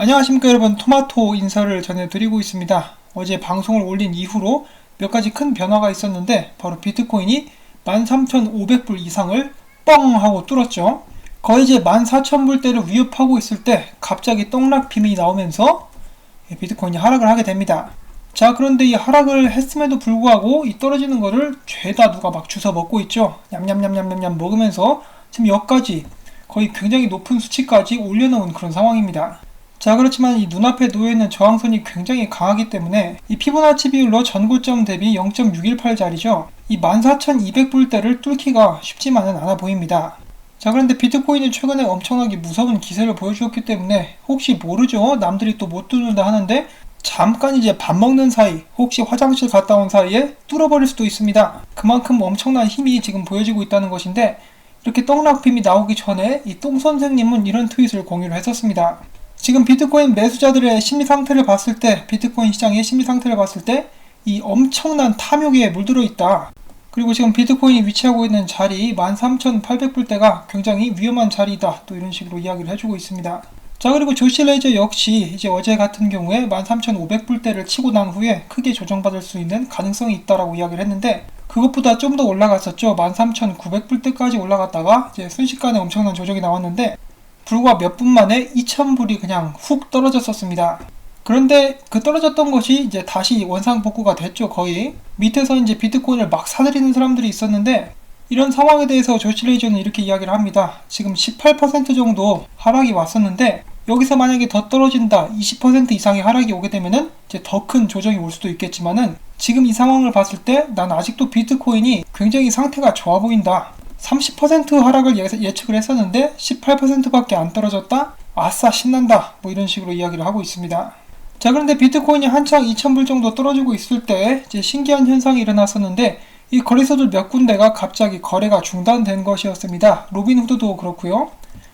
안녕하십니까 여러분, 토마토 인사를 전해드리고 있습니다. 어제 방송을 올린 이후로 몇 가지 큰 변화가 있었는데 바로 비트코인이 13,500불 이상을 뻥 하고 뚫었죠. 거의 이제 14,000불대를 위협하고 있을 때 갑자기 떡락빔이 나오면서 비트코인이 하락을 하게 됩니다. 자, 그런데 이 하락을 했음에도 불구하고 이 떨어지는 거를 죄다 누가 막 주워 먹고 있죠. 냠냠냠냠냠 먹으면서 지금 여기까지 거의 굉장히 높은 수치까지 올려놓은 그런 상황입니다. 자, 그렇지만 이 눈앞에 놓여있는 저항선이 굉장히 강하기 때문에 이 피보나치 비율로 전고점 대비 0.618짜리죠. 이 14,200불대를 뚫기가 쉽지만은 않아 보입니다. 자, 그런데 비트코인은 최근에 엄청나게 무서운 기세를 보여주었기 때문에 혹시 모르죠. 남들이 또 못 뚫는다 하는데 잠깐 이제 밥 먹는 사이, 혹시 화장실 갔다 온 사이에 뚫어버릴 수도 있습니다. 그만큼 엄청난 힘이 지금 보여지고 있다는 것인데, 이렇게 떡락빔이 나오기 전에 이 똥선생님은 이런 트윗을 공유를 했었습니다. 지금 비트코인 매수자들의 심리 상태를 봤을 때, 비트코인 시장의 심리 상태를 봤을 때 이 엄청난 탐욕에 물들어 있다. 그리고 지금 비트코인이 위치하고 있는 자리 13,800불대가 굉장히 위험한 자리이다. 또 이런 식으로 이야기를 해주고 있습니다. 자, 그리고 조시 레이저 역시 이제 어제 같은 경우에 13,500불대를 치고 난 후에 크게 조정받을 수 있는 가능성이 있다라고 이야기를 했는데, 그것보다 좀 더 올라갔었죠. 13,900불대까지 올라갔다가 이제 순식간에 엄청난 조정이 나왔는데 불과 몇 분 만에 2,000불이 그냥 훅 떨어졌었습니다. 그런데 그 떨어졌던 것이 이제 다시 원상복구가 됐죠. 거의 밑에서 이제 비트코인을 막 사들이는 사람들이 있었는데, 이런 상황에 대해서 조시 레이저는 이렇게 이야기를 합니다. 지금 18% 정도 하락이 왔었는데 여기서 만약에 더 떨어진다, 20% 이상의 하락이 오게 되면은 이제 더 큰 조정이 올 수도 있겠지만은, 지금 이 상황을 봤을 때 난 아직도 비트코인이 굉장히 상태가 좋아 보인다. 30% 하락을 예측을 했었는데 18%밖에 안 떨어졌다? 아싸 신난다. 뭐 이런 식으로 이야기를 하고 있습니다. 자, 그런데 비트코인이 한창 2,000불 정도 떨어지고 있을 때 이제 신기한 현상이 일어났었는데, 이 거래소들 몇 군데가 갑자기 거래가 중단된 것이었습니다. 로빈후드도 그렇고요.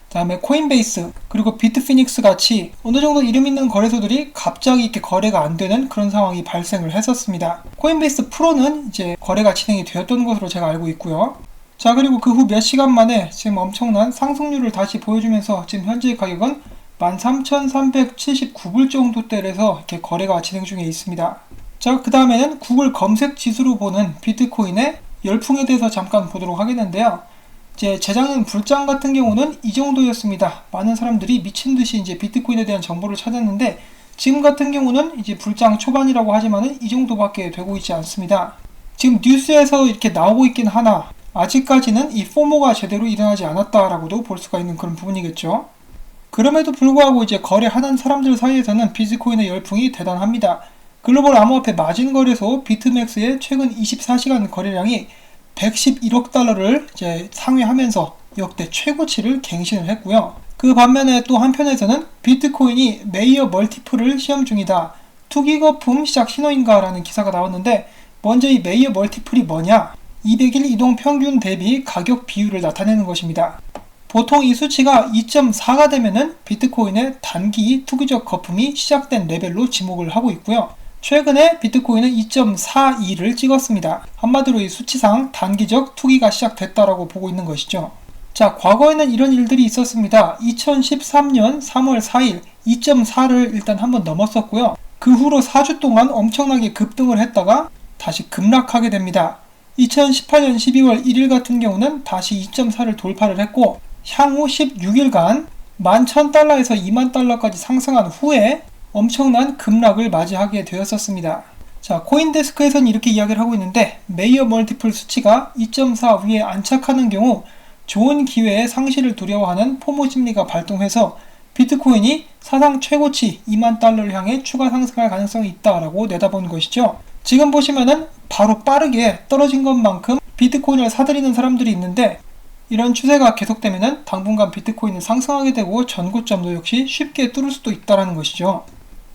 다음에 코인베이스, 그리고 비트피닉스 같이 어느 정도 이름 있는 거래소들이 갑자기 이렇게 거래가 안 되는 그런 상황이 발생을 했었습니다. 코인베이스 프로는 이제 거래가 진행이 되었던 것으로 제가 알고 있고요. 자, 그리고 그 후 몇 시간 만에 지금 엄청난 상승률을 다시 보여주면서 지금 현재 가격은 13,379불 정도대에서 이렇게 거래가 진행 중에 있습니다. 자, 그 다음에는 구글 검색 지수로 보는 비트코인의 열풍에 대해서 잠깐 보도록 하겠는데요. 이제 재작년 불장 같은 경우는 이 정도였습니다. 많은 사람들이 미친듯이 이제 비트코인에 대한 정보를 찾았는데, 지금 같은 경우는 이제 불장 초반이라고 하지만은 이 정도밖에 되고 있지 않습니다. 지금 뉴스에서 이렇게 나오고 있긴 하나 아직까지는 이 포모가 제대로 일어나지 않았다라고도 볼 수가 있는 그런 부분이겠죠. 그럼에도 불구하고 이제 거래하는 사람들 사이에서는 비트코인의 열풍이 대단합니다. 글로벌 암호화폐 마진 거래소 비트맥스의 최근 24시간 거래량이 111억 달러를 이제 상회하면서 역대 최고치를 갱신을 했고요. 그 반면에 또 한편에서는 비트코인이 메이어 멀티플을 시험 중이다. 투기 거품 시작 신호인가라는 기사가 나왔는데, 먼저 이 메이어 멀티플이 뭐냐? 200일 이동 평균 대비 가격 비율을 나타내는 것입니다. 보통 이 수치가 2.4가 되면은 비트코인의 단기 투기적 거품이 시작된 레벨로 지목을 하고 있고요. 최근에 비트코인은 2.42를 찍었습니다. 한마디로 이 수치상 단기적 투기가 시작됐다라고 보고 있는 것이죠. 자, 과거에는 이런 일들이 있었습니다. 2013년 3월 4일 2.4를 일단 한번 넘었었고요. 그 후로 4주 동안 엄청나게 급등을 했다가 다시 급락하게 됩니다. 2018년 12월 1일 같은 경우는 다시 2.4를 돌파를 했고, 향후 16일간 11,000달러에서 20,000달러까지 상승한 후에 엄청난 급락을 맞이하게 되었었습니다. 자, 코인데스크에서는 이렇게 이야기를 하고 있는데, 메이어 멀티플 수치가 2.4 위에 안착하는 경우 좋은 기회에 상실을 두려워하는 포모 심리가 발동해서 비트코인이 사상 최고치 20,000달러를 향해 추가 상승할 가능성이 있다라고 내다본 것이죠. 지금 보시면은 바로 빠르게 떨어진 것만큼 비트코인을 사들이는 사람들이 있는데, 이런 추세가 계속되면은 당분간 비트코인은 상승하게 되고 전고점도 역시 쉽게 뚫을 수도 있다는 것이죠.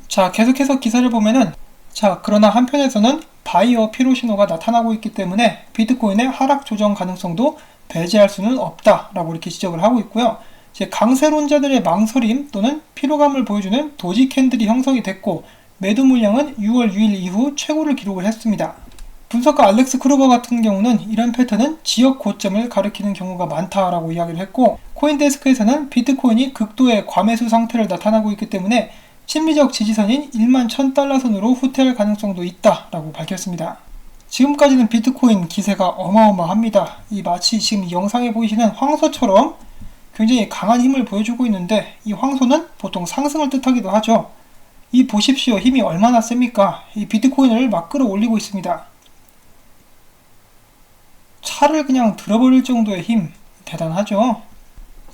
자, 계속해서 기사를 보면은, 자, 그러나 한편에서는 바이어 피로 신호가 나타나고 있기 때문에 비트코인의 하락 조정 가능성도 배제할 수는 없다라고 이렇게 지적을 하고 있고요. 이제 강세론자들의 망설임 또는 피로감을 보여주는 도지 캔들이 형성이 됐고, 매도 물량은 6월 6일 이후 최고를 기록을 했습니다. 분석가 알렉스 크루거 같은 경우는 이런 패턴은 지역 고점을 가리키는 경우가 많다라고 이야기를 했고, 코인데스크에서는 비트코인이 극도의 과매수 상태를 나타나고 있기 때문에 심리적 지지선인 11,000달러 선으로 후퇴할 가능성도 있다라고 밝혔습니다. 지금까지는 비트코인 기세가 어마어마합니다. 이 마치 지금 영상에 보이시는 황소처럼 굉장히 강한 힘을 보여주고 있는데, 이 황소는 보통 상승을 뜻하기도 하죠. 이 보십시오. 힘이 얼마나 셉니까? 이 비트코인을 막 끌어올리고 있습니다. 차를 그냥 들어버릴 정도의 힘, 대단하죠.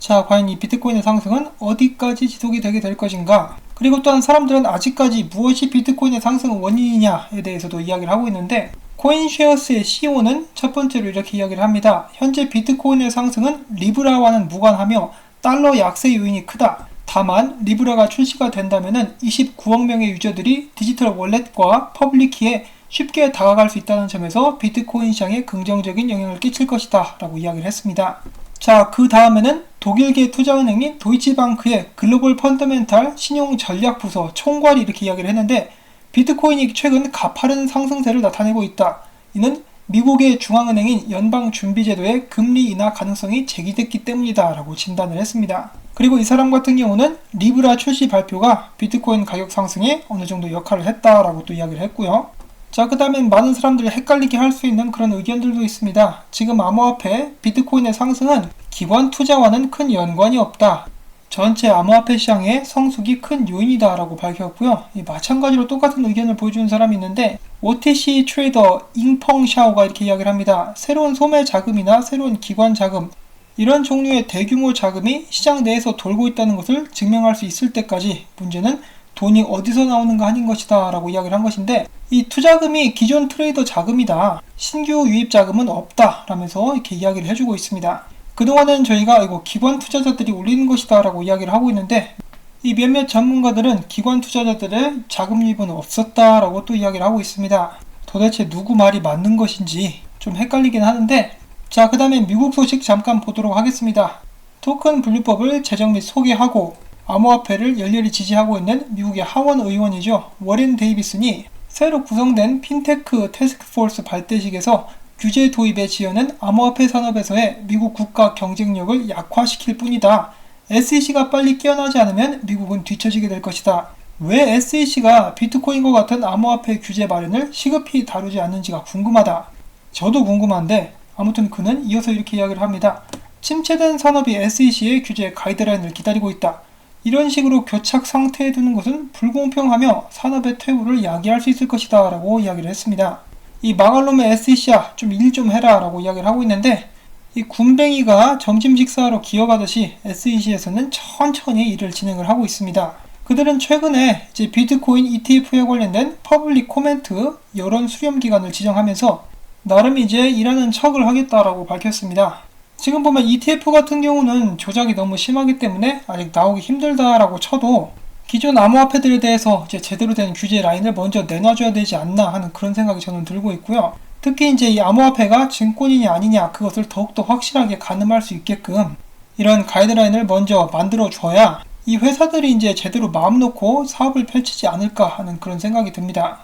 자, 과연 이 비트코인의 상승은 어디까지 지속이 되게 될 것인가? 그리고 또한 사람들은 아직까지 무엇이 비트코인의 상승 원인이냐에 대해서도 이야기를 하고 있는데, 코인쉐어스의 CEO는 첫 번째로 이렇게 이야기를 합니다. 현재 비트코인의 상승은 리브라와는 무관하며 달러 약세 요인이 크다. 다만 리브라가 출시가 된다면 29억 명의 유저들이 디지털 월렛과 퍼블릭키에 쉽게 다가갈 수 있다는 점에서 비트코인 시장에 긍정적인 영향을 끼칠 것이다 라고 이야기를 했습니다. 자, 그 다음에는 독일계 투자은행인 도이치방크의 글로벌 펀더멘탈 신용전략부서 총괄이 이렇게 이야기를 했는데, 비트코인이 최근 가파른 상승세를 나타내고 있다. 이는 미국의 중앙은행인 연방준비제도의 금리 인하 가능성이 제기됐기 때문이다 라고 진단을 했습니다. 그리고 이 사람 같은 경우는 리브라 출시 발표가 비트코인 가격 상승에 어느 정도 역할을 했다라고 또 이야기를 했고요. 자, 그 다음엔 많은 사람들이 헷갈리게 할 수 있는 그런 의견들도 있습니다. 지금 암호화폐 비트코인의 상승은 기관 투자와는 큰 연관이 없다. 전체 암호화폐 시장의 성숙이 큰 요인이다 라고 밝혔고요. 마찬가지로 똑같은 의견을 보여주는 사람이 있는데, OTC 트레이더 잉펑샤오가 이렇게 이야기를 합니다. 새로운 소매 자금이나 새로운 기관 자금, 이런 종류의 대규모 자금이 시장 내에서 돌고 있다는 것을 증명할 수 있을 때까지 문제는 돈이 어디서 나오는가 하는 것이다 라고 이야기를 한 것인데, 이 투자금이 기존 트레이더 자금이다, 신규 유입 자금은 없다 라면서 이렇게 이야기를 해주고 있습니다. 그동안은 저희가 이거 기관 투자자들이 올리는 것이다 라고 이야기를 하고 있는데, 이 몇몇 전문가들은 기관 투자자들의 자금 유입은 없었다 라고 또 이야기를 하고 있습니다. 도대체 누구 말이 맞는 것인지 좀 헷갈리긴 하는데, 자, 그 다음에 미국 소식 잠깐 보도록 하겠습니다. 토큰 분류법을 제정 및 소개하고 암호화폐를 열렬히 지지하고 있는 미국의 하원 의원이죠. 워렌 데이비슨이 새로 구성된 핀테크 태스크포스 발대식에서 규제 도입의 지연은 암호화폐 산업에서의 미국 국가 경쟁력을 약화시킬 뿐이다. SEC가 빨리 깨어나지 않으면 미국은 뒤처지게 될 것이다. 왜 SEC가 비트코인과 같은 암호화폐 규제 마련을 시급히 다루지 않는지가 궁금하다. 저도 궁금한데, 아무튼 그는 이어서 이렇게 이야기를 합니다. 침체된 산업이 SEC의 규제 가이드라인을 기다리고 있다. 이런 식으로 교착 상태에 두는 것은 불공평하며 산업의 퇴후를 야기할 수 있을 것이다 라고 이야기를 했습니다. 이 망할 놈의 SEC야, 좀 일 좀 해라 라고 이야기를 하고 있는데, 이 군뱅이가 점심 식사하러 기어가듯이 SEC에서는 천천히 일을 진행을 하고 있습니다. 그들은 최근에 이제 비트코인 ETF에 관련된 퍼블릭 코멘트 여론 수렴 기간을 지정하면서 나름 이제 일하는 척을 하겠다라고 밝혔습니다. 지금 보면 ETF 같은 경우는 조작이 너무 심하기 때문에 아직 나오기 힘들다라고 쳐도, 기존 암호화폐들에 대해서 이제 제대로 된 규제 라인을 먼저 내놔줘야 되지 않나 하는 그런 생각이 저는 들고 있고요. 특히 이제 이 암호화폐가 증권이냐 아니냐, 그것을 더욱더 확실하게 가늠할 수 있게끔 이런 가이드라인을 먼저 만들어줘야 이 회사들이 이제 제대로 마음 놓고 사업을 펼치지 않을까 하는 그런 생각이 듭니다.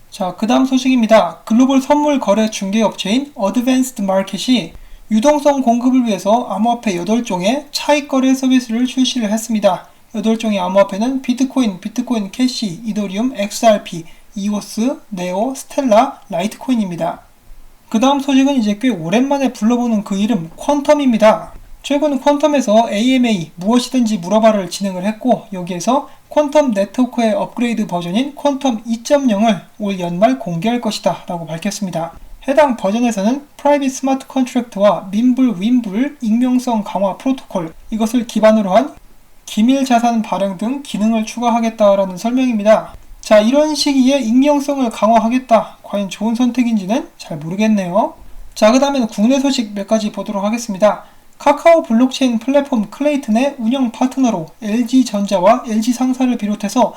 자, 그 다음 소식입니다. 글로벌 선물 거래 중개 업체인 어드밴스드 마켓이 유동성 공급을 위해서 암호화폐 8종의 차익 거래 서비스를 출시를 했습니다. 8종의 암호화폐는 비트코인, 비트코인 캐시, 이더리움, XRP, 이오스, 네오, 스텔라, 라이트코인입니다. 그 다음 소식은 이제 꽤 오랜만에 불러보는 그 이름, 퀀텀입니다. 최근 퀀텀에서 AMA, 무엇이든지 물어봐를 진행을 했고, 여기에서 퀀텀 네트워크의 업그레이드 버전인 퀀텀 2.0을 올 연말 공개할 것이다 라고 밝혔습니다. 해당 버전에서는 프라이빗 스마트 컨트랙트와 민불, 윈불, 익명성 강화 프로토콜, 이것을 기반으로 한 기밀 자산 발행 등 기능을 추가하겠다라는 설명입니다. 자, 이런 시기에 익명성을 강화하겠다. 과연 좋은 선택인지는 잘 모르겠네요. 자, 그 다음에는 국내 소식 몇 가지 보도록 하겠습니다. 카카오 블록체인 플랫폼 클레이튼의 운영 파트너로 LG전자와 LG상사를 비롯해서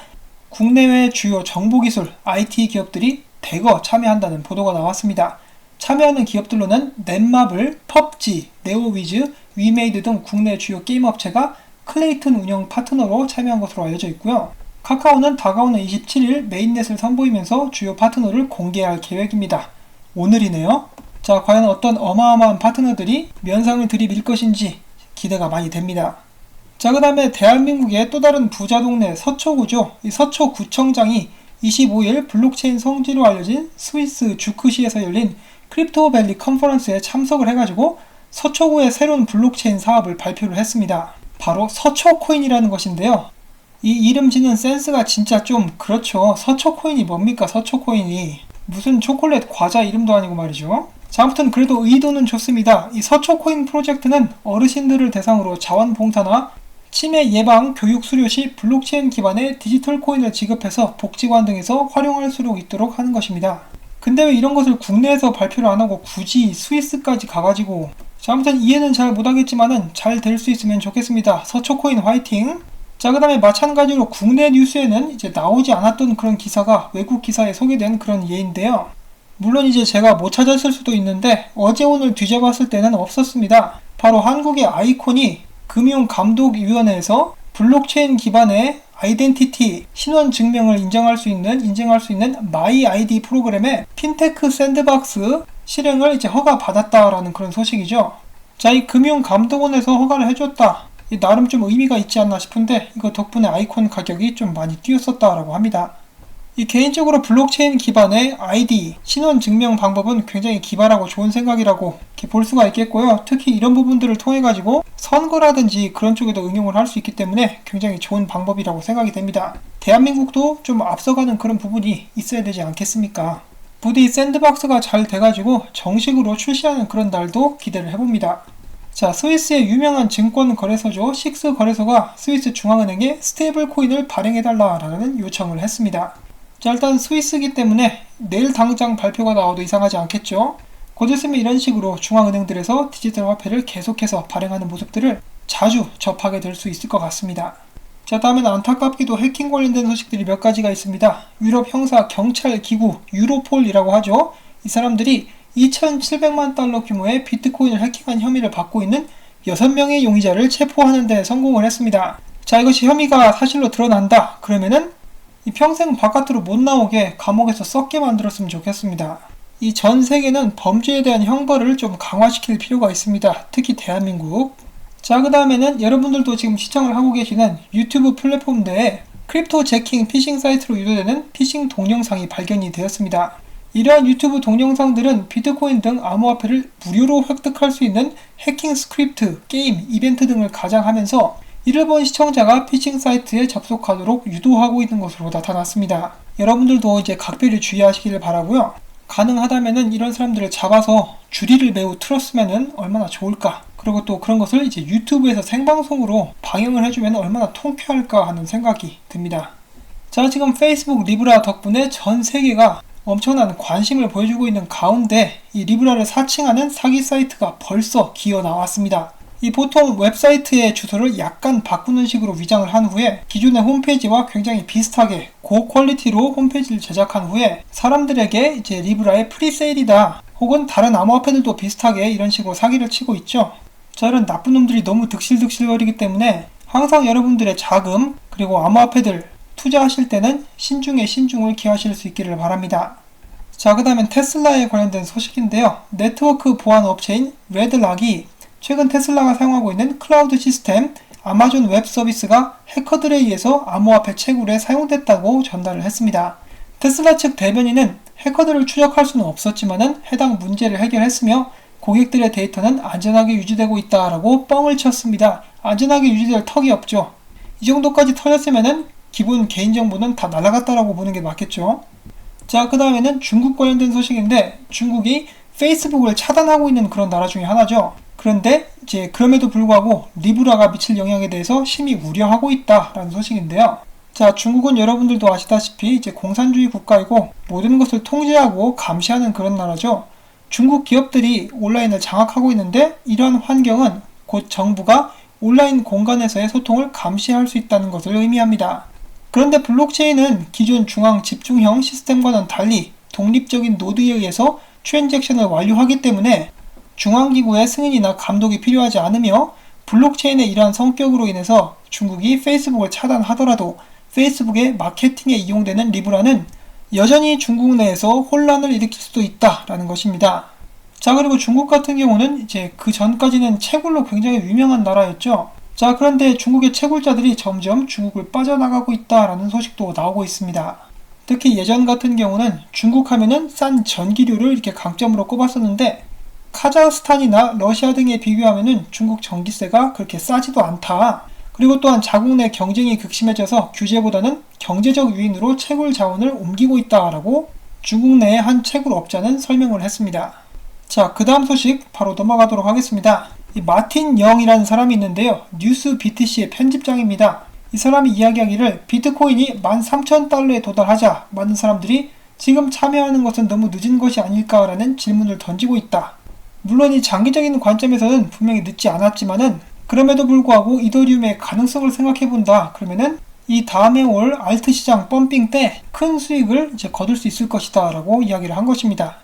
국내외 주요 정보기술, IT 기업들이 대거 참여한다는 보도가 나왔습니다. 참여하는 기업들로는 넷마블, 펍지, 네오위즈, 위메이드 등 국내 주요 게임 업체가 클레이튼 운영 파트너로 참여한 것으로 알려져 있고요. 카카오는 다가오는 27일 메인넷을 선보이면서 주요 파트너를 공개할 계획입니다. 오늘이네요. 자, 과연 어떤 어마어마한 파트너들이 면상을 들이밀 것인지 기대가 많이 됩니다. 자, 그 다음에 대한민국의 또 다른 부자 동네 서초구죠. 이 서초구청장이 25일 블록체인 성지로 알려진 스위스 주크시에서 열린 크립토밸리 컨퍼런스에 참석을 해가지고 서초구의 새로운 블록체인 사업을 발표를 했습니다. 바로 서초코인이라는 것인데요. 이 이름 짓는 센스가 진짜 좀 그렇죠. 서초코인이 뭡니까? 서초코인이 무슨 초콜릿 과자 이름도 아니고 말이죠. 자, 아무튼 그래도 의도는 좋습니다. 이 서초코인 프로젝트는 어르신들을 대상으로 자원봉사나 치매 예방 교육 수료 시 블록체인 기반의 디지털 코인을 지급해서 복지관 등에서 활용할 수 있도록 하는 것입니다. 근데 왜 이런 것을 국내에서 발표를 안 하고 굳이 스위스까지 가가지고. 자, 아무튼 이해는 잘 못하겠지만은 잘 될 수 있으면 좋겠습니다. 서초코인 화이팅! 자, 그 다음에 마찬가지로 국내 뉴스에는 이제 나오지 않았던 그런 기사가 외국 기사에 소개된 그런 예인데요. 물론 이제 제가 못 찾았을 수도 있는데 어제 오늘 뒤져봤을 때는 없었습니다. 바로 한국의 아이콘이 금융감독위원회에서 블록체인 기반의 아이덴티티 신원 증명을 인증할 수 있는 마이 아이디 프로그램의 핀테크 샌드박스 실행을 이제 허가받았다라는 그런 소식이죠. 자, 이 금융감독원에서 허가를 해줬다. 나름 좀 의미가 있지 않나 싶은데 이거 덕분에 아이콘 가격이 좀 많이 뛰었었다라고 합니다. 이 개인적으로 블록체인 기반의 아이디 신원 증명 방법은 굉장히 기발하고 좋은 생각이라고 이렇게 볼 수가 있겠고요. 특히 이런 부분들을 통해 가지고 선거라든지 그런 쪽에도 응용을 할 수 있기 때문에 굉장히 좋은 방법이라고 생각이 됩니다. 대한민국도 좀 앞서가는 그런 부분이 있어야 되지 않겠습니까? 부디 샌드박스가 잘 돼가지고 정식으로 출시하는 그런 날도 기대를 해봅니다. 자, 스위스의 유명한 증권 거래소죠. 식스 거래소가 스위스 중앙은행에 스테이블 코인을 발행해달라라는 요청을 했습니다. 자, 일단 스위스이기 때문에 내일 당장 발표가 나와도 이상하지 않겠죠. 곧 있으면 이런 식으로 중앙은행들에서 디지털 화폐를 계속해서 발행하는 모습들을 자주 접하게 될 수 있을 것 같습니다. 자, 다음은 안타깝게도 해킹 관련된 소식들이 몇 가지가 있습니다. 유럽 형사 경찰 기구 유로폴이라고 하죠. 이 사람들이 2,700만 달러 규모의 비트코인을 해킹한 혐의를 받고 있는 6명의 용의자를 체포하는 데 성공을 했습니다. 자, 이것이 혐의가 사실로 드러난다. 그러면은 평생 바깥으로 못 나오게 감옥에서 썩게 만들었으면 좋겠습니다. 이 전 세계는 범죄에 대한 형벌을 좀 강화시킬 필요가 있습니다. 특히 대한민국. 자, 그 다음에는 여러분들도 지금 시청을 하고 계시는 유튜브 플랫폼 내에 크립토 재킹 피싱 사이트로 유도되는 피싱 동영상이 발견이 되었습니다. 이러한 유튜브 동영상들은 비트코인 등 암호화폐를 무료로 획득할 수 있는 해킹 스크립트, 게임, 이벤트 등을 가장하면서 이를 본 시청자가 피싱 사이트에 접속하도록 유도하고 있는 것으로 나타났습니다. 여러분들도 이제 각별히 주의하시기를 바라고요. 가능하다면은 이런 사람들을 잡아서 주리를 매우 틀었으면은 얼마나 좋을까. 그리고 또 그런 것을 이제 유튜브에서 생방송으로 방영을 해주면 얼마나 통쾌할까 하는 생각이 듭니다. 자, 지금 페이스북 리브라 덕분에 전 세계가 엄청난 관심을 보여주고 있는 가운데 이 리브라를 사칭하는 사기 사이트가 벌써 기어 나왔습니다. 이 보통 웹사이트의 주소를 약간 바꾸는 식으로 위장을 한 후에 기존의 홈페이지와 굉장히 비슷하게 고퀄리티로 홈페이지를 제작한 후에 사람들에게 이제 리브라의 프리세일이다 혹은 다른 암호화폐들도 비슷하게 이런 식으로 사기를 치고 있죠. 자, 이런 나쁜 놈들이 너무 득실득실거리기 때문에 항상 여러분들의 자금 그리고 암호화폐들 투자하실 때는 신중에 신중을 기하실 수 있기를 바랍니다. 자, 그 다음엔 테슬라에 관련된 소식인데요. 네트워크 보안 업체인 레드락이 최근 테슬라가 사용하고 있는 클라우드 시스템 아마존 웹 서비스가 해커들에 의해서 암호화폐 채굴에 사용됐다고 전달을 했습니다. 테슬라 측 대변인은 해커들을 추적할 수는 없었지만은 해당 문제를 해결했으며 고객들의 데이터는 안전하게 유지되고 있다라고 뻥을 쳤습니다. 안전하게 유지될 턱이 없죠. 이 정도까지 터졌으면은 기본 개인정보는 다 날아갔다라고 보는 게 맞겠죠. 자, 그 다음에는 중국 관련된 소식인데 중국이 페이스북을 차단하고 있는 그런 나라 중에 하나죠. 그런데 이제 그럼에도 불구하고 리브라가 미칠 영향에 대해서 심히 우려하고 있다라는 소식인데요. 자, 중국은 여러분들도 아시다시피 이제 공산주의 국가이고 모든 것을 통제하고 감시하는 그런 나라죠. 중국 기업들이 온라인을 장악하고 있는데 이러한 환경은 곧 정부가 온라인 공간에서의 소통을 감시할 수 있다는 것을 의미합니다. 그런데 블록체인은 기존 중앙 집중형 시스템과는 달리 독립적인 노드에 의해서 트랜잭션을 완료하기 때문에 중앙기구의 승인이나 감독이 필요하지 않으며 블록체인의 이러한 성격으로 인해서 중국이 페이스북을 차단하더라도 페이스북의 마케팅에 이용되는 리브라는 여전히 중국 내에서 혼란을 일으킬 수도 있다라는 것입니다. 자, 그리고 중국 같은 경우는 이제 그 전까지는 채굴로 굉장히 유명한 나라였죠. 자, 그런데 중국의 채굴자들이 점점 중국을 빠져나가고 있다라는 소식도 나오고 있습니다. 특히 예전 같은 경우는 중국 하면은 싼 전기료를 이렇게 강점으로 꼽았었는데, 카자흐스탄이나 러시아 등에 비교하면은 중국 전기세가 그렇게 싸지도 않다. 그리고 또한 자국 내 경쟁이 극심해져서 규제보다는 경제적 유인으로 채굴 자원을 옮기고 있다라고 중국 내의 한 채굴업자는 설명을 했습니다. 자, 그 다음 소식 바로 넘어가도록 하겠습니다. 이 마틴 영이라는 사람이 있는데요. 뉴스 BTC의 편집장입니다. 이 사람이 이야기하기를 비트코인이 13,000달러에 도달하자 많은 사람들이 지금 참여하는 것은 너무 늦은 것이 아닐까라는 질문을 던지고 있다. 물론 이 장기적인 관점에서는 분명히 늦지 않았지만은 그럼에도 불구하고 이더리움의 가능성을 생각해본다. 그러면은 이 다음에 올 알트 시장 펌핑 때 큰 수익을 이제 거둘 수 있을 것이다 라고 이야기를 한 것입니다.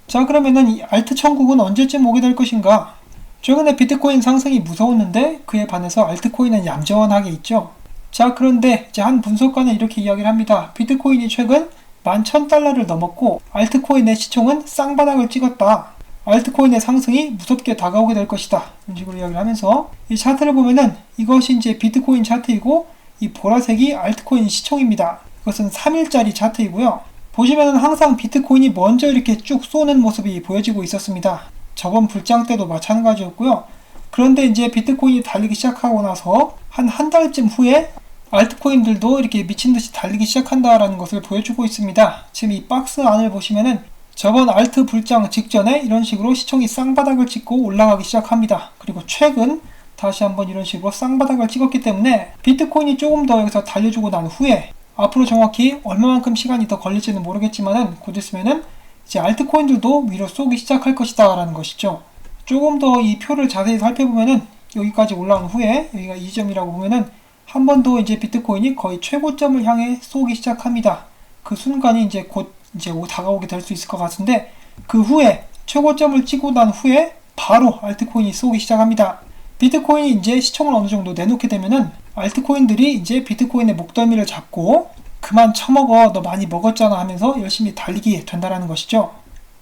자, 그러면은 이 알트 천국은 언제쯤 오게 될 것인가? 최근에 비트코인 상승이 무서웠는데 그에 반해서 알트코인은 얌전하게 있죠. 자, 그런데 이제 한 분석가는 이렇게 이야기를 합니다. 비트코인이 최근 11,000달러를 넘었고 알트코인의 시총은 쌍바닥을 찍었다. 알트코인의 상승이 무섭게 다가오게 될 것이다. 이런 식으로 이야기를 하면서 이 차트를 보면은 이것이 이제 비트코인 차트이고 이 보라색이 알트코인 시총입니다. 이것은 3일짜리 차트이고요. 보시면은 항상 비트코인이 먼저 이렇게 쭉 쏘는 모습이 보여지고 있었습니다. 저번 불장 때도 마찬가지였고요. 그런데 이제 비트코인이 달리기 시작하고 나서 한 달쯤 후에 알트코인들도 이렇게 미친듯이 달리기 시작한다라는 것을 보여주고 있습니다. 지금 이 박스 안을 보시면은 저번 알트 불장 직전에 이런 식으로 시총이 쌍바닥을 찍고 올라가기 시작합니다. 그리고 최근 다시 한번 이런 식으로 쌍바닥을 찍었기 때문에 비트코인이 조금 더 여기서 달려주고 난 후에 앞으로 정확히 얼마만큼 시간이 더 걸릴지는 모르겠지만은 곧 있으면은 이제 알트코인들도 위로 쏘기 시작할 것이다 라는 것이죠. 조금 더 이 표를 자세히 살펴보면은 여기까지 올라온 후에 여기가 이 점이라고 보면은 한 번 더 이제 비트코인이 거의 최고점을 향해 쏘기 시작합니다. 그 순간이 이제 곧 이제 다가오게 될 수 있을 것 같은데 그 후에 최고점을 찍고 난 후에 바로 알트코인이 쏘기 시작합니다. 비트코인이 이제 시총을 어느 정도 내놓게 되면은 알트코인들이 이제 비트코인의 목덜미를 잡고 그만 처먹어 너 많이 먹었잖아 하면서 열심히 달리게 된다는 것이죠.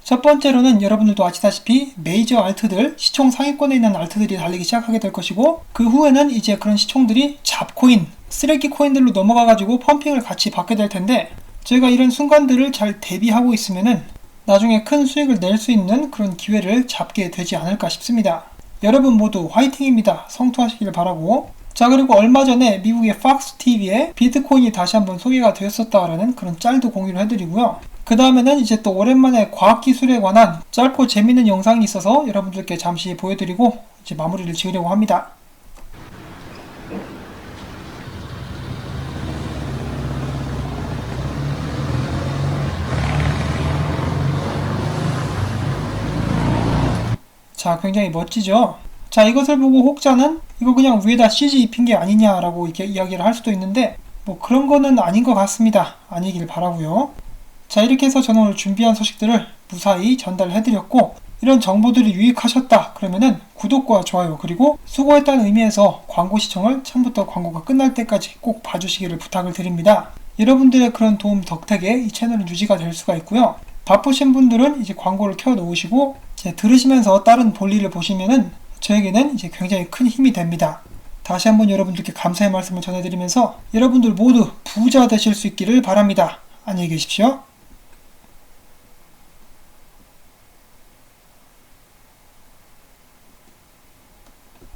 첫 번째로는 여러분들도 아시다시피 메이저 알트들, 시총 상위권에 있는 알트들이 달리기 시작하게 될 것이고 그 후에는 이제 그런 시총들이 잡코인, 쓰레기 코인들로 넘어가가지고 펌핑을 같이 받게 될 텐데 제가 이런 순간들을 잘 대비하고 있으면은 나중에 큰 수익을 낼 수 있는 그런 기회를 잡게 되지 않을까 싶습니다. 여러분 모두 화이팅입니다. 성투하시길 바라고. 자, 그리고 얼마 전에 미국의 팍스TV에 비트코인이 다시 한번 소개가 되었었다라는 그런 짤도 공유를 해드리고요. 그 다음에는 이제 또 오랜만에 과학기술에 관한 짧고 재밌는 영상이 있어서 여러분들께 잠시 보여드리고 이제 마무리를 지으려고 합니다. 자, 굉장히 멋지죠? 자, 이것을 보고 혹자는 이거 그냥 위에다 CG 입힌 게 아니냐라고 이렇게 이야기를 할 수도 있는데 뭐 그런 거는 아닌 것 같습니다. 아니길 바라고요. 자, 이렇게 해서 저는 오늘 준비한 소식들을 무사히 전달해드렸고 이런 정보들이 유익하셨다 그러면은 구독과 좋아요 그리고 수고했다는 의미에서 광고 시청을 처음부터 광고가 끝날 때까지 꼭 봐주시기를 부탁을 드립니다. 여러분들의 그런 도움 덕택에 이 채널은 유지가 될 수가 있고요. 바쁘신 분들은 이제 광고를 켜 놓으시고 이제 들으시면서 다른 볼일을 보시면은 저에게는 이제 굉장히 큰 힘이 됩니다. 다시 한번 여러분들께 감사의 말씀을 전해드리면서 여러분들 모두 부자 되실 수 있기를 바랍니다. 안녕히 계십시오.